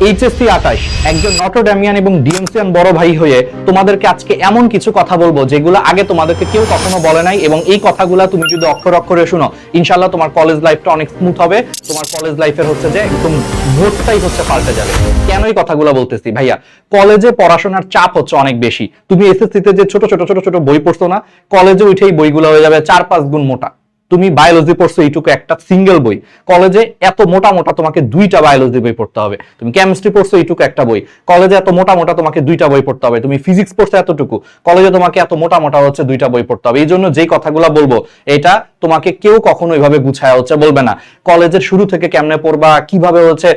HSC 28 একজন Notre Damian এবং ডিএমসিয়ান বড় ভাই হয়ে তোমাদেরকে আজকে এমন কিছু কথা বলবো যেগুলো আগে তোমাদেরকে কেউ কখনো বলে নাই, এবং এই কথাগুলো তুমি যদি অক্ষর অক্ষরে শুনো ইনশাআল্লাহ তোমার কলেজ লাইফটা অনেক স্মুথ হবে। তোমার কলেজ লাইফের হচ্ছে যে একদম মোড়টাই হচ্ছে পাল্টে যাবে। কেন এই কথাগুলো বলতেছি ভাইয়া? কলেজে পড়াশোনার চাপ হচ্ছে অনেক বেশি। তুমি এসএসসিতে যে ছোট ছোট ছোট ছোট বই পড়ছো না, কলেজে উঠেই বইগুলো হয়ে যাবে 4-5 গুণ মোটা। তুমি বায়োলজি পড়ছো এইটুকু একটা সিঙ্গেল বই, কলেজে এত মোটা মোটা তোমাকে 2টা বায়োলজি বই পড়তে হবে। তুমি কেমিস্ট্রি পড়ছো এইটুকু একটা বই, কলেজে এত মোটা মোটা তোমাকে 2টা বই পড়তে হবে। তুমি ফিজিক্স পড়ছো এতটুকু, কলেজে তোমাকে এত মোটা মোটা হচ্ছে 2টা বই পড়তে হবে। এই জন্য যেই কথাগুলো বলবো এটা তোমাকে কেউ কখনো ওইভাবে গুছায়া হচ্ছে বলবে না। কলেজের শুরু থেকে কেমনে পড়বা, কিভাবে হচ্ছে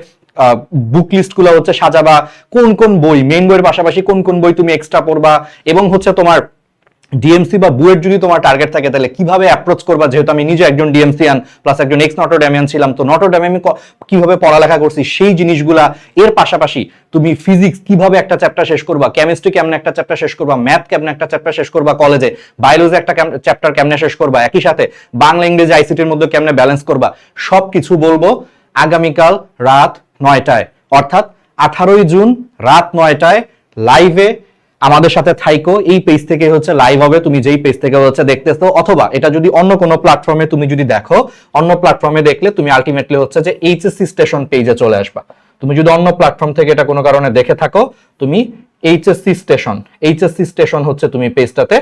বুক লিস্ট গুলো হচ্ছে সাজাবা, কোন কোন বই মেইন বইয়ের পাশাপাশি কোন কোন বই তুমি এক্সট্রা পড়বা, এবং হচ্ছে তোমার ডিএমসি বা বুয়েট যদি তোমার টার্গেট থাকে তাহলে কিভাবে অ্যাপ্রোচ করবা। যেহেতু আমি নিজে একজন ডিএমসিয়ান প্লাস একজন এক্স নটরডেমিয়ান ছিলাম, তো নটরডেমে কিভাবে পড়ালেখা করছি সেই জিনিসগুলা। এর পাশাপাশি তুমি ফিজিক্স কিভাবে একটা চ্যাপ্টার শেষ করবা, কেমিস্ট্রি কেমনে একটা চ্যাপ্টার শেষ করবা, ম্যাথ কেমনে একটা চ্যাপ্টার শেষ করবা কলেজে, বায়োলজি একটা চ্যাপ্টার কেমনে শেষ করবা, একই সাথে বাংলা ইংরেজি আইসিটির মধ্যে কেমনে ব্যালেন্স করবা, সবকিছু বলবো আগামীকাল রাত 9টায়, অর্থাৎ 18 জুন রাত 9টায় লাইভে আমাদের সাথে থাইকো। এই পেজ থেকে হচ্ছে লাইভ হবে, তুমি যেই পেজ থেকে হচ্ছে দেখতেছো, অথবা এটা যদি অন্য কোনো প্ল্যাটফর্মে তুমি যদি দেখো, অন্য প্ল্যাটফর্মে দেখলে তুমি আলটিমেটলি হচ্ছে যে এইচএসসি স্টেশন পেজে চলে আসবা। তুমি যদি অন্য প্ল্যাটফর্ম থেকে এটা কোনো কারণে দেখে থাকো, তুমি এইচএসসি স্টেশন হচ্ছে তুমি পেজটাতে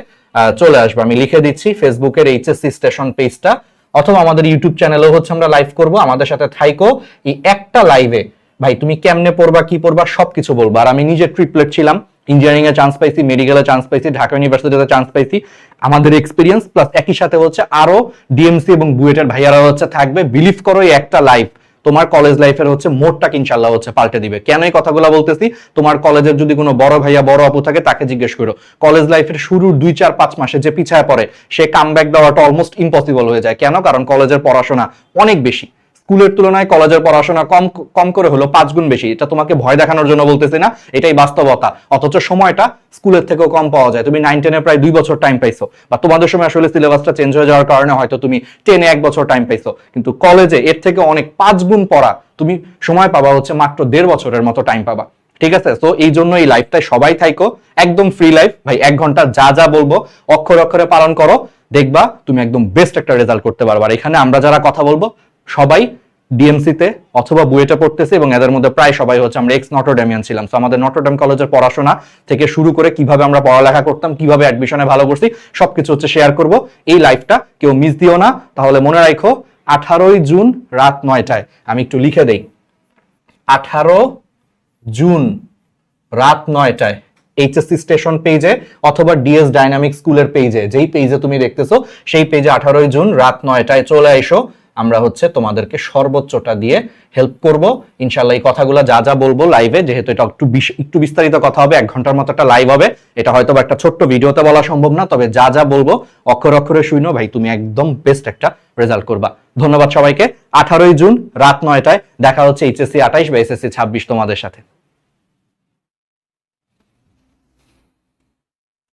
চলে আসবে। আমি লিখে দিচ্ছি ফেসবুকের এইচএসসি স্টেশন পেজটা, অথবা আমাদের ইউটিউব চ্যানেলেও হচ্ছে আমরা লাইভ করব। আমাদের সাথে থাইকো। এই একটা লাইভে ভাই তুমি কেমনে পড়বা, কি পড়বা, সবকিছু বলবো। আর আমি নিজে ট্রিপলেট ছিলাম, ইঞ্জিনিয়ারিং এ চান্স পাইছি, মেডিকেলে চান্স পাইছি, ঢাকা ইউনিভার্সিটিতে চান্স পাইছি। আমাদের এক্সপিরিয়েন্স প্লাস একই সাথে হচ্ছে আরো ডিএমসি এবং বুয়েটের ভাইয়ারা হচ্ছে থাকবে। বিলিভ করো এই একটা লাইভ তোমার কলেজ লাইফের হচ্ছে মোড়টাকে ইনশাআল্লাহ হচ্ছে পাল্টে দিবে। কেন এই কথাগুলো বলতেছি? তোমার কলেজের যদি কোনো বড় ভাইয়া বড় আপু থাকে তাকে জিজ্ঞেস করো। কলেজ লাইফের শুরুর 2-4-5 মাসে যে পিছায় পড়ে সে কামব্যাক দেওয়াটা অলমোস্ট ইম্পসিবল হয়ে যায়। কেন? কারণ কলেজের পড়াশোনা অনেক বেশি, স্কুলের তুলনায় কলেজের পড়াশোনা কম করে হলো 5 গুণ বেশি। এটা তোমাকে ভয় দেখানোর জন্য বলতেছি না, এটাই বাস্তবতা। অথচ সময়টা স্কুলের থেকেও কম পাওয়া যায়। তুমি 9-10 প্রায় 2 বছর টাইম পাইছো, বা তোমাদের সময় আসলে সিলেবাসটা চেঞ্জ হয়ে যাওয়ার কারণে হয়তো তুমি 10 1 বছর টাইম পাইছো, কিন্তু কলেজে এর থেকে অনেক 5 গুণ পড়া তুমি সময় পাবা হচ্ছে মাত্র 1.5 বছরের মতো টাইম পাবা। ঠিক আছে? তো এই জন্য এই লাইফটাই সবাই থাইকো, একদম ফ্রি লাইফ ভাই। 1 ঘন্টা যা যা বলবো অক্ষর অক্ষরে পালন করো, দেখবা তুমি একদম বেস্ট একটা রেজাল্ট করতে পারবা। আর এখানে আমরা যারা কথা বলবো সবাই ডিএমসিতে অথবা বুয়েটে পড়তেছে, এবং এদের মধ্যে প্রায় সবাই হচ্ছে আমরা এক্স নটরডেমিয়ান ছিলাম। তো আমাদের নটরডেম কলেজের পড়াশোনা থেকে শুরু করে কিভাবে আমরা পড়ালেখা করতাম, কিভাবে অ্যাডমিশনে ভালো করছি, সবকিছু হচ্ছে শেয়ার করব। এই লাইভটা কেউ মিস দিও না। তাহলে মনে রাখো 18 জুন রাত 9টায়, আমি একটু লিখে দেই, 18 জুন রাত 9টায় এইচএসসি স্টেশন পেজে অথবা ডিএস ডাইনামিক স্কুলের পেজে, যেই পেজে তুমি দেখতেছো সেই পেজে 18 জুন রাত 9টায় চলে এসো। আমরা হচ্ছে তোমাদেরকে সর্বোচ্চটা দিয়ে হেল্প করব ইনশাআল্লাহ। এই কথাগুলো যা যা বলবো লাইভে, যেহেতু এটা একটু বিস্তারিত কথা হবে, 1 ঘন্টার মতো একটা লাইভ হবে, এটা হয়তো একটা ছোট্ট ভিডিওতে বলা সম্ভব না, তবে যা যা বলবো অক্ষর অক্ষরে শুনো ভাই, তুমি একদম বেস্ট একটা রেজাল্ট করবা। ধন্যবাদ সবাইকে। 18 জুন রাত 9টায় দেখা হচ্ছে এইচএসসি 28 বা এসএসসি 26 তোমাদের সাথে।